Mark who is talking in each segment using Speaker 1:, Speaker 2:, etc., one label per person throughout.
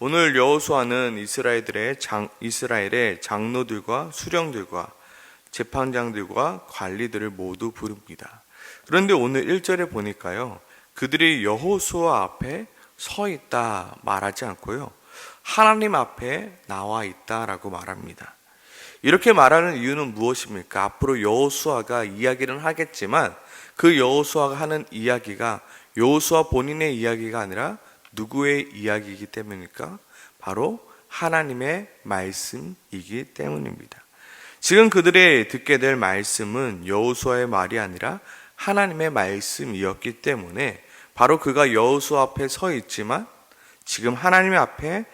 Speaker 1: 오늘 여호수아는 이스라엘의 장로들과 수령들과 재판장들과 관리들을 모두 부릅니다. 그런데 오늘 1절에 보니까요, 그들이 여호수아 앞에 서 있다 말하지 않고요, 하나님 앞에 나와 있다라고 말합니다. 이렇게 말하는 이유는 무엇입니까? 앞으로 여호수아가 이야기를 하겠지만 그 여호수아가 하는 이야기가 여호수아 본인의 이야기가 아니라 누구의 이야기이기 때문입니까? 바로 하나님의 말씀이기 때문입니다. 지금 그들이 듣게 될 말씀은 여호수아의 말이 아니라 하나님의 말씀이었기 때문에 바로 그가 여호수아 앞에 서 있지만 지금 하나님의 앞에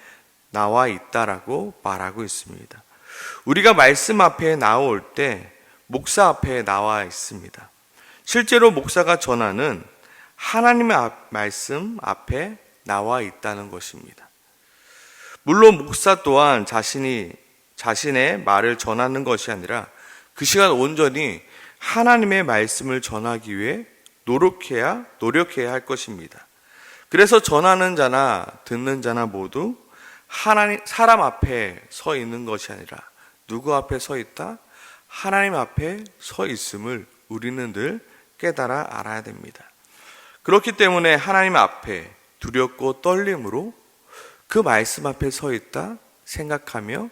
Speaker 1: 나와 있다라고 말하고 있습니다. 우리가 말씀 앞에 나올 때 목사 앞에 나와 있습니다. 실제로 목사가 전하는 하나님의 말씀 앞에 나와 있다는 것입니다. 물론 목사 또한 자신의 말을 전하는 것이 아니라 그 시간 온전히 하나님의 말씀을 전하기 위해 노력해야 할 것입니다. 그래서 전하는 자나 듣는 자나 모두 사람 앞에 서 있는 것이 아니라 누구 앞에 서 있다? 하나님 앞에 서 있음을 우리는 늘 깨달아 알아야 됩니다. 그렇기 때문에 하나님 앞에 두렵고 떨림으로 그 말씀 앞에 서 있다 생각하며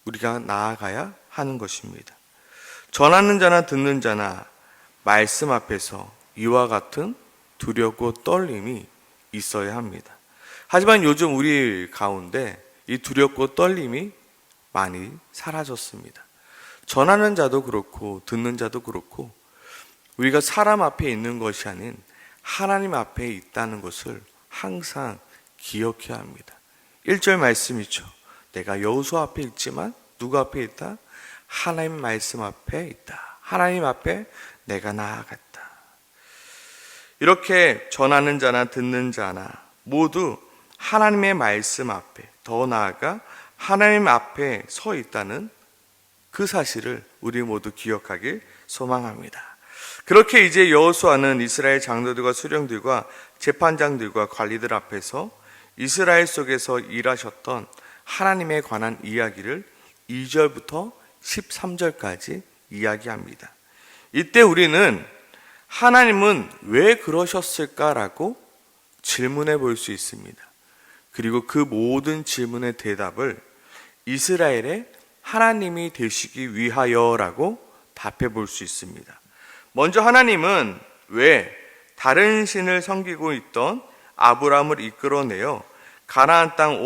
Speaker 1: 우리가 나아가야 하는 것입니다. 전하는 자나 듣는 자나 말씀 앞에서 이와 같은 두렵고 떨림이 있어야 합니다. 하지만 요즘 우리 가운데 이 두렵고 떨림이 많이 사라졌습니다. 전하는 자도 그렇고 듣는 자도 그렇고 우리가 사람 앞에 있는 것이 아닌 하나님 앞에 있다는 것을 항상 기억해야 합니다. 1절 말씀이죠. 내가 여호수아 앞에 있지만 누구 앞에 있다? 하나님 말씀 앞에 있다. 하나님 앞에 내가 나아갔다. 이렇게 전하는 자나 듣는 자나 모두 하나님의 말씀 앞에, 더 나아가 하나님 앞에 서 있다는 그 사실을 우리 모두 기억하길 소망합니다. 그렇게 이제 여호수아는 이스라엘 장로들과 수령들과 재판장들과 관리들 앞에서 이스라엘 속에서 일하셨던 하나님에 관한 이야기를 2절부터 13절까지 이야기합니다. 이때 우리는 하나님은 왜 그러셨을까라고 질문해 볼 수 있습니다. 그리고 그 모든 질문의 대답을 이스라엘의 하나님이 되시기 위하여라고 답해 볼 수 있습니다. 먼저 하나님은 왜 다른 신을 섬기고 있던 아브라함을 이끌어내어 가나안 땅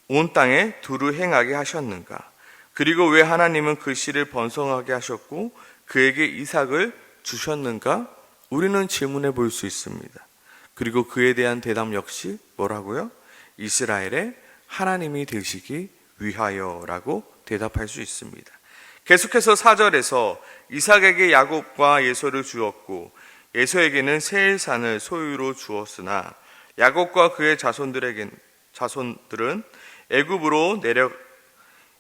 Speaker 1: 온 땅에 두루 행하게 하셨는가? 그리고 왜 하나님은 그 씨를 번성하게 하셨고 그에게 이삭을 주셨는가? 우리는 질문해 볼 수 있습니다. 그리고 그에 대한 대답 역시 뭐라고요? 이스라엘의 하나님이 되시기 위하여라고 대답할 수 있습니다. 계속해서 4절에서 이삭에게 야곱과 예소를 주었고 예소에게는 세일산을 소유로 주었으나 야곱과 그의 자손들은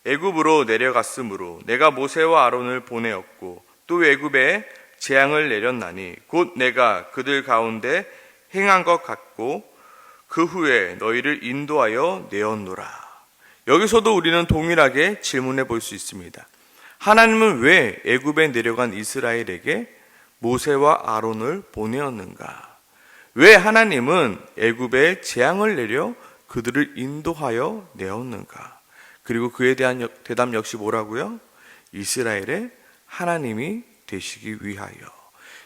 Speaker 1: 애굽으로 내려갔으므로 내가 모세와 아론을 보내었고 또 애굽에 재앙을 내렸나니 곧 내가 그들 가운데 행한 것 같고 그 후에 너희를 인도하여 내었노라. 여기서도 우리는 동일하게 질문해 볼 수 있습니다. 하나님은 왜 애굽에 내려간 이스라엘에게 모세와 아론을 보내었는가? 왜 하나님은 애굽에 재앙을 내려 그들을 인도하여 내었는가? 그리고 그에 대한 대답 역시 뭐라고요? 이스라엘의 하나님이 되시기 위하여.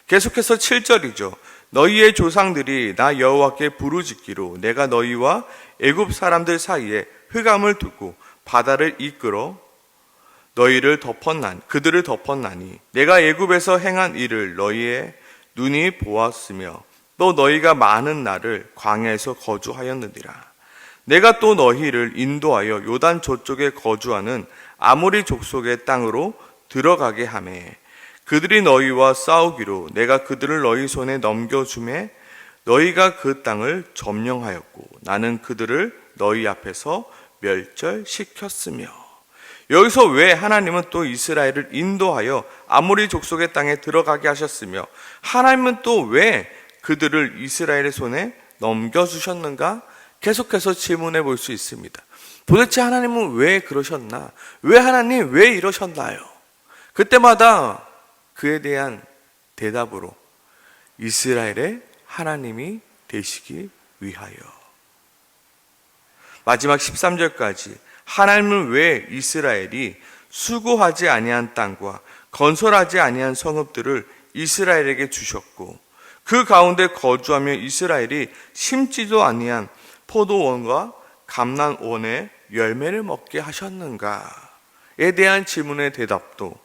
Speaker 1: 계속해서 7절이죠. 너희의 조상들이 나 여호와께 부르짖기로 내가 너희와 애굽 사람들 사이에 흑암을 두고 바다를 이끌어 그들을 덮었나니 내가 애굽에서 행한 일을 너희의 눈이 보았으며 또 너희가 많은 날을 광야에서 거주하였느니라. 내가 또 너희를 인도하여 요단 저쪽에 거주하는 아모리 족속의 땅으로 들어가게 하매 그들이 너희와 싸우기로 내가 그들을 너희 손에 넘겨주매 너희가 그 땅을 점령하였고 나는 그들을 너희 앞에서 멸절시켰으며. 여기서 왜 하나님은 또 이스라엘을 인도하여 아모리 족속의 땅에 들어가게 하셨으며 하나님은 또 왜 그들을 이스라엘의 손에 넘겨주셨는가? 계속해서 질문해 볼 수 있습니다. 도대체 하나님은 왜 그러셨나? 왜 하나님 왜 이러셨나요? 그때마다 그에 대한 대답으로 이스라엘의 하나님이 되시기 위하여. 마지막 13절까지 하나님은 왜 이스라엘이 수고하지 아니한 땅과 건설하지 아니한 성읍들을 이스라엘에게 주셨고 그 가운데 거주하며 이스라엘이 심지도 아니한 포도원과 감람원의 열매를 먹게 하셨는가에 대한 질문의 대답도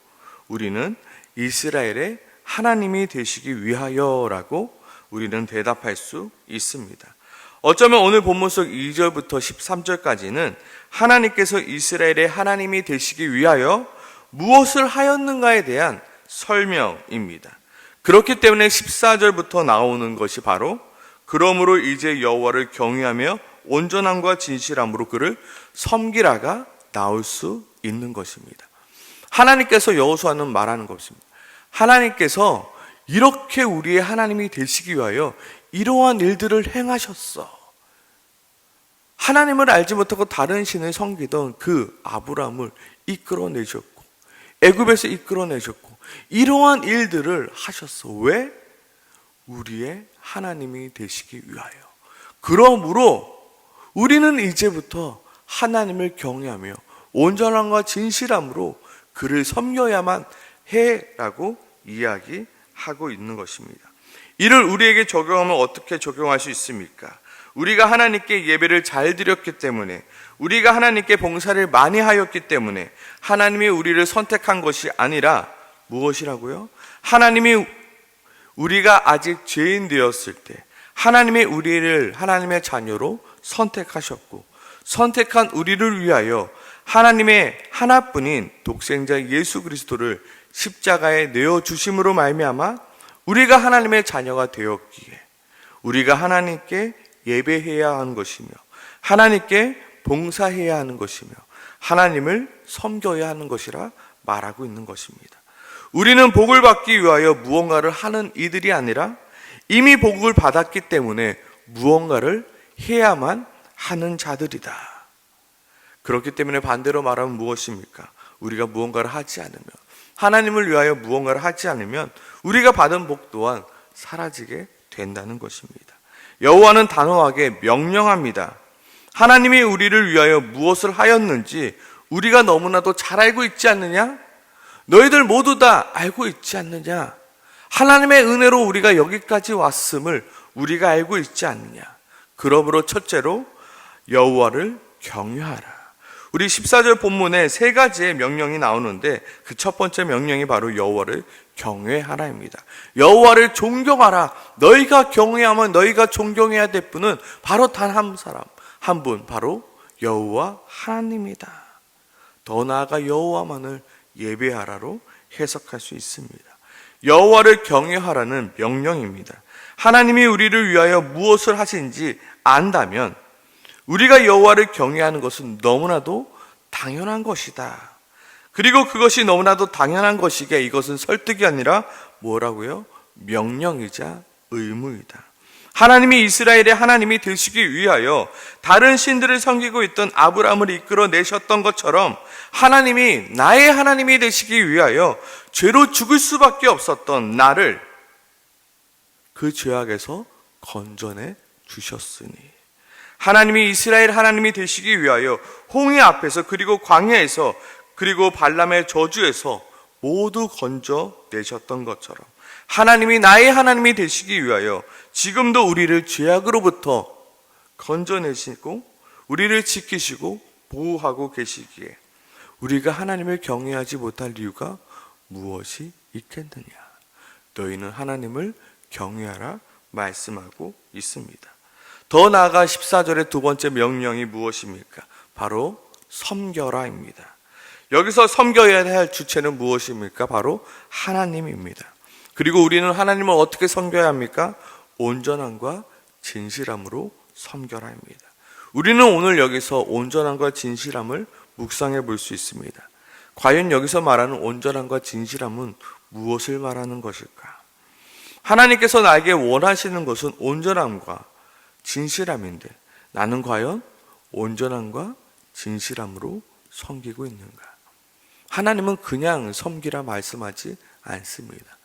Speaker 1: 우리는 이스라엘의 하나님이 되시기 위하여라고 우리는 대답할 수 있습니다. 어쩌면 오늘 본문 속 2절부터 13절까지는 하나님께서 이스라엘의 하나님이 되시기 위하여 무엇을 하였는가에 대한 설명입니다. 그렇기 때문에 14절부터 나오는 것이 바로 그러므로 이제 여호와를 경외하며 온전함과 진실함으로 그를 섬기라가 나올 수 있는 것입니다. 하나님께서 여호수아는 말하는 것입니다. 하나님께서 이렇게 우리의 하나님이 되시기 위하여 이러한 일들을 행하셨어. 하나님을 알지 못하고 다른 신을 섬기던 그 아브라함을 이끌어내셨고 애굽에서 이끌어내셨고 이러한 일들을 하셨어. 왜? 우리의 하나님이 되시기 위하여. 그러므로 우리는 이제부터 하나님을 경외하며 온전함과 진실함으로 그를 섬겨야만 해라고 이야기하고 있는 것입니다. 이를 우리에게 적용하면 어떻게 적용할 수 있습니까? 우리가 하나님께 예배를 잘 드렸기 때문에, 우리가 하나님께 봉사를 많이 하였기 때문에 하나님이 우리를 선택한 것이 아니라 무엇이라고요? 하나님이 우리가 아직 죄인 되었을 때 하나님이 우리를 하나님의 자녀로 선택하셨고 선택한 우리를 위하여 하나님의 하나뿐인 독생자 예수 그리스도를 십자가에 내어주심으로 말미암아 우리가 하나님의 자녀가 되었기에 우리가 하나님께 예배해야 하는 것이며 하나님께 봉사해야 하는 것이며 하나님을 섬겨야 하는 것이라 말하고 있는 것입니다. 우리는 복을 받기 위하여 무언가를 하는 이들이 아니라 이미 복을 받았기 때문에 무언가를 해야만 하는 자들이다. 그렇기 때문에 반대로 말하면 무엇입니까? 우리가 무언가를 하지 않으면, 하나님을 위하여 무언가를 하지 않으면 우리가 받은 복 또한 사라지게 된다는 것입니다. 여호와는 단호하게 명령합니다. 하나님이 우리를 위하여 무엇을 하였는지 우리가 너무나도 잘 알고 있지 않느냐? 너희들 모두 다 알고 있지 않느냐? 하나님의 은혜로 우리가 여기까지 왔음을 우리가 알고 있지 않느냐? 그러므로 첫째로 여호와를 경외하라. 우리 14절 본문에 세 가지의 명령이 나오는데 그 첫 번째 명령이 바로 여호와를 경외하라입니다. 여호와를 존경하라. 너희가 경외하면 너희가 존경해야 될 분은 바로 단 한 사람, 한 분, 바로 여호와 하나님이다. 더 나아가 여호와만을 예배하라로 해석할 수 있습니다. 여호와를 경외하라는 명령입니다. 하나님이 우리를 위하여 무엇을 하신지 안다면 우리가 여호와를 경외하는 것은 너무나도 당연한 것이다. 그리고 그것이 너무나도 당연한 것이기에 이것은 설득이 아니라 뭐라고요? 명령이자 의무이다. 하나님이 이스라엘의 하나님이 되시기 위하여 다른 신들을 섬기고 있던 아브라함을 이끌어내셨던 것처럼 하나님이 나의 하나님이 되시기 위하여 죄로 죽을 수밖에 없었던 나를 그 죄악에서 건져내 주셨으니 하나님이 이스라엘 하나님이 되시기 위하여 홍해 앞에서 그리고 광야에서 그리고 발람의 저주에서 모두 건져내셨던 것처럼 하나님이 나의 하나님이 되시기 위하여 지금도 우리를 죄악으로부터 건져내시고 우리를 지키시고 보호하고 계시기에 우리가 하나님을 경외하지 못할 이유가 무엇이 있겠느냐? 너희는 하나님을 경외하라 말씀하고 있습니다. 더 나아가 14절의 두 번째 명령이 무엇입니까? 바로 섬겨라입니다. 여기서 섬겨야 할 주체는 무엇입니까? 바로 하나님입니다. 그리고 우리는 하나님을 어떻게 섬겨야 합니까? 온전함과 진실함으로 섬겨라입니다. 우리는 오늘 여기서 온전함과 진실함을 묵상해 볼 수 있습니다. 과연 여기서 말하는 온전함과 진실함은 무엇을 말하는 것일까? 하나님께서 나에게 원하시는 것은 온전함과 진실함인데 나는 과연 온전함과 진실함으로 섬기고 있는가? 하나님은 그냥 섬기라 말씀하지 않습니다.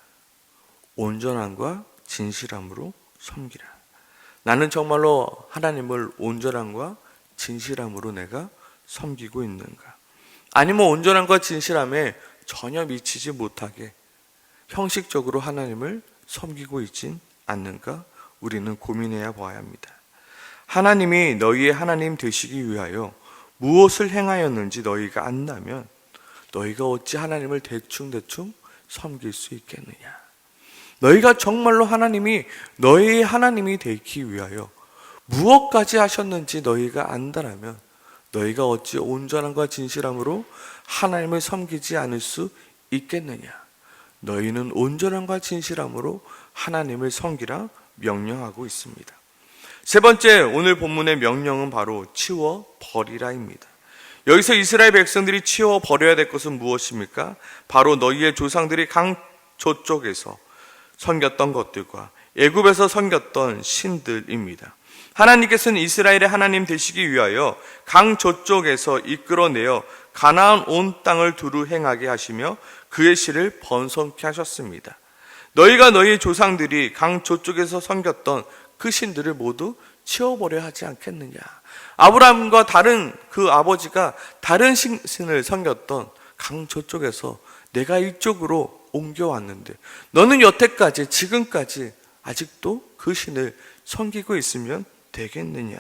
Speaker 1: 온전함과 진실함으로 섬기라. 나는 정말로 하나님을 온전함과 진실함으로 내가 섬기고 있는가? 아니면 온전함과 진실함에 전혀 미치지 못하게 형식적으로 하나님을 섬기고 있진 않는가? 우리는 고민해야 보아야 합니다. 하나님이 너희의 하나님 되시기 위하여 무엇을 행하였는지 너희가 안다면 너희가 어찌 하나님을 대충 섬길 수 있겠느냐? 너희가 정말로 하나님이 너희의 하나님이 되기 위하여 무엇까지 하셨는지 너희가 안다라면 너희가 어찌 온전함과 진실함으로 하나님을 섬기지 않을 수 있겠느냐? 너희는 온전함과 진실함으로 하나님을 섬기라 명령하고 있습니다. 세 번째, 오늘 본문의 명령은 바로 치워 버리라입니다. 여기서 이스라엘 백성들이 치워 버려야 될 것은 무엇입니까? 바로 너희의 조상들이 강 저쪽에서 섬겼던 것들과 애굽에서 섬겼던 신들입니다. 하나님께서는 이스라엘의 하나님 되시기 위하여 강 저쪽에서 이끌어내어 가나안 온 땅을 두루 행하게 하시며 그의 씨를 번성케 하셨습니다. 너희가 너희의 조상들이 강 저쪽에서 섬겼던 그 신들을 모두 치워버려야 하지 않겠느냐? 아브라함과 다른 그 아버지가 다른 신을 섬겼던 강 저쪽에서 내가 이쪽으로 옮겨왔는데 너는 여태까지 지금까지 아직도 그 신을 섬기고 있으면 되겠느냐?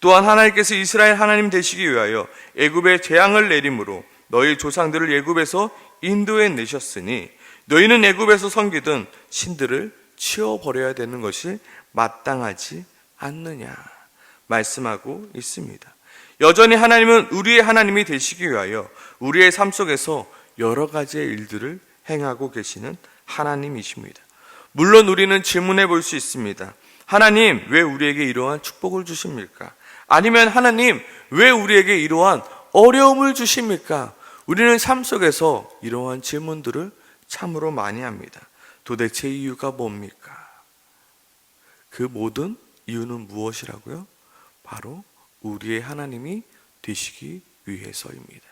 Speaker 1: 또한 하나님께서 이스라엘 하나님 되시기 위하여 애굽에 재앙을 내림으로 너희 조상들을 애굽에서 인도해 내셨으니 너희는 애굽에서 섬기던 신들을 치워버려야 되는 것이 마땅하지 않느냐 말씀하고 있습니다. 여전히 하나님은 우리의 하나님이 되시기 위하여 우리의 삶 속에서 여러 가지의 일들을 행하고 계시는 하나님이십니다. 물론 우리는 질문해 볼 수 있습니다. 하나님, 왜 우리에게 이러한 축복을 주십니까? 아니면 하나님, 왜 우리에게 이러한 어려움을 주십니까? 우리는 삶 속에서 이러한 질문들을 참으로 많이 합니다. 도대체 이유가 뭡니까? 그 모든 이유는 무엇이라고요? 바로 우리의 하나님이 되시기 위해서입니다.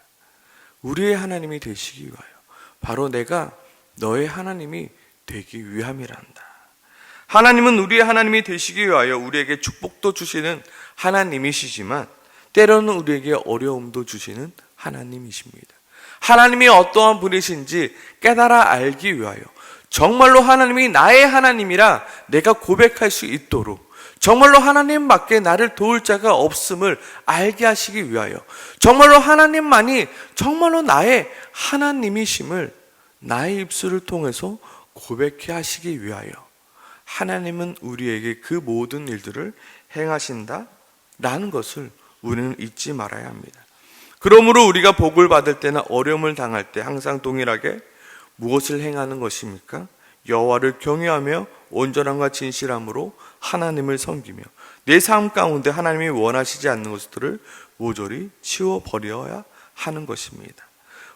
Speaker 1: 우리의 하나님이 되시기 위하여 바로 내가 너의 하나님이 되기 위함이란다. 하나님은 우리의 하나님이 되시기 위하여 우리에게 축복도 주시는 하나님이시지만 때로는 우리에게 어려움도 주시는 하나님이십니다. 하나님이 어떠한 분이신지 깨달아 알기 위하여 정말로 하나님이 나의 하나님이라 내가 고백할 수 있도록 정말로 하나님밖에 나를 도울 자가 없음을 알게 하시기 위하여 정말로 하나님만이 정말로 나의 하나님이심을 나의 입술을 통해서 고백해 하시기 위하여 하나님은 우리에게 그 모든 일들을 행하신다 라는 것을 우리는 잊지 말아야 합니다. 그러므로 우리가 복을 받을 때나 어려움을 당할 때 항상 동일하게 무엇을 행하는 것입니까? 여호와를 경외하며 온전함과 진실함으로 하나님을 섬기며 내 삶 가운데 하나님이 원하시지 않는 것들을 모조리 치워버려야 하는 것입니다.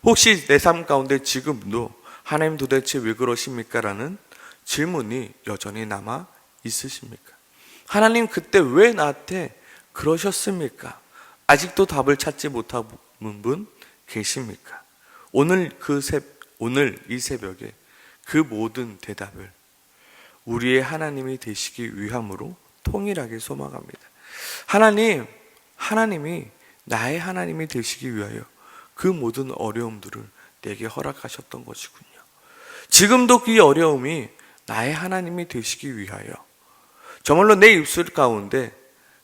Speaker 1: 혹시 내 삶 가운데 지금도 하나님 도대체 왜 그러십니까? 라는 질문이 여전히 남아 있으십니까? 하나님 그때 왜 나한테 그러셨습니까? 아직도 답을 찾지 못한 분 계십니까? 오늘 이 새벽에 그 모든 대답을 우리의 하나님이 되시기 위함으로 통일하게 소망합니다. 하나님이 나의 하나님이 되시기 위하여 그 모든 어려움들을 내게 허락하셨던 것이군요. 지금도 그 어려움이 나의 하나님이 되시기 위하여 정말로 내 입술 가운데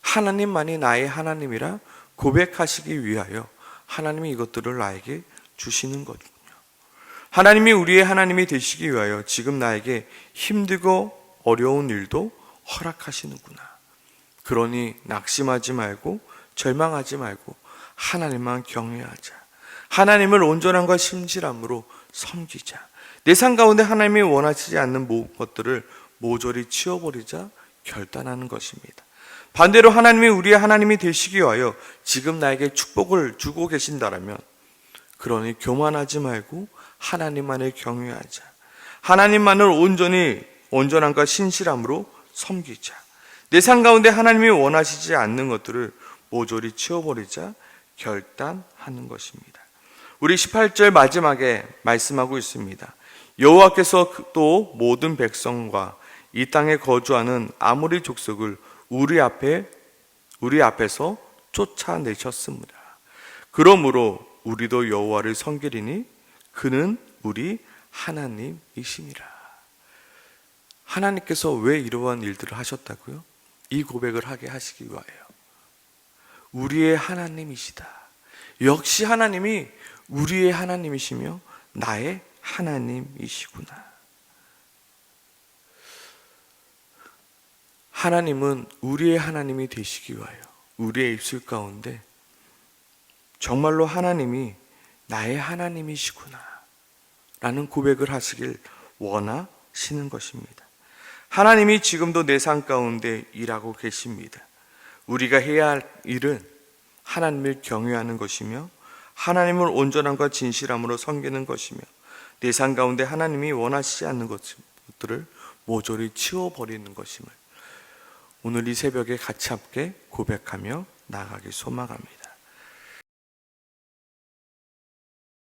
Speaker 1: 하나님만이 나의 하나님이라 고백하시기 위하여 하나님이 이것들을 나에게 주시는 거군요. 하나님이 우리의 하나님이 되시기 위하여 지금 나에게 힘들고 어려운 일도 허락하시는구나. 그러니 낙심하지 말고 절망하지 말고 하나님만 경외하자. 하나님을 온전함과 심실함으로 섬기자. 내 삶 가운데 하나님이 원하시지 않는 모든 것들을 모조리 치워버리자 결단하는 것입니다. 반대로 하나님이 우리의 하나님이 되시기 위하여 지금 나에게 축복을 주고 계신다라면 그러니 교만하지 말고 하나님만을 경외하자. 하나님만을 온전함과 신실함으로 섬기자. 내 삶 가운데 하나님이 원하시지 않는 것들을 모조리 치워버리자 결단하는 것입니다. 우리 18절 마지막에 말씀하고 있습니다. 여호와께서 또 모든 백성과 이 땅에 거주하는 아모리 족속을 우리 앞에서 쫓아내셨습니다. 그러므로 우리도 여호와를 섬기리니 그는 우리 하나님이시니라. 하나님께서 왜 이러한 일들을 하셨다고요? 이 고백을 하게 하시기 위하여. 우리의 하나님이시다. 역시 하나님이 우리의 하나님이시며 나의 하나님이시구나. 하나님은 우리의 하나님이 되시기 위하여 우리의 입술 가운데 정말로 하나님이 나의 하나님이시구나 라는 고백을 하시길 원하시는 것입니다. 하나님이 지금도 내 삶 가운데 일하고 계십니다. 우리가 해야 할 일은 하나님을 경외하는 것이며 하나님을 온전함과 진실함으로 섬기는 것이며 내 삶 가운데 하나님이 원하시지 않는 것들을 모조리 치워버리는 것임을 오늘 이 새벽에 같이 함께 고백하며 나아가길 소망합니다.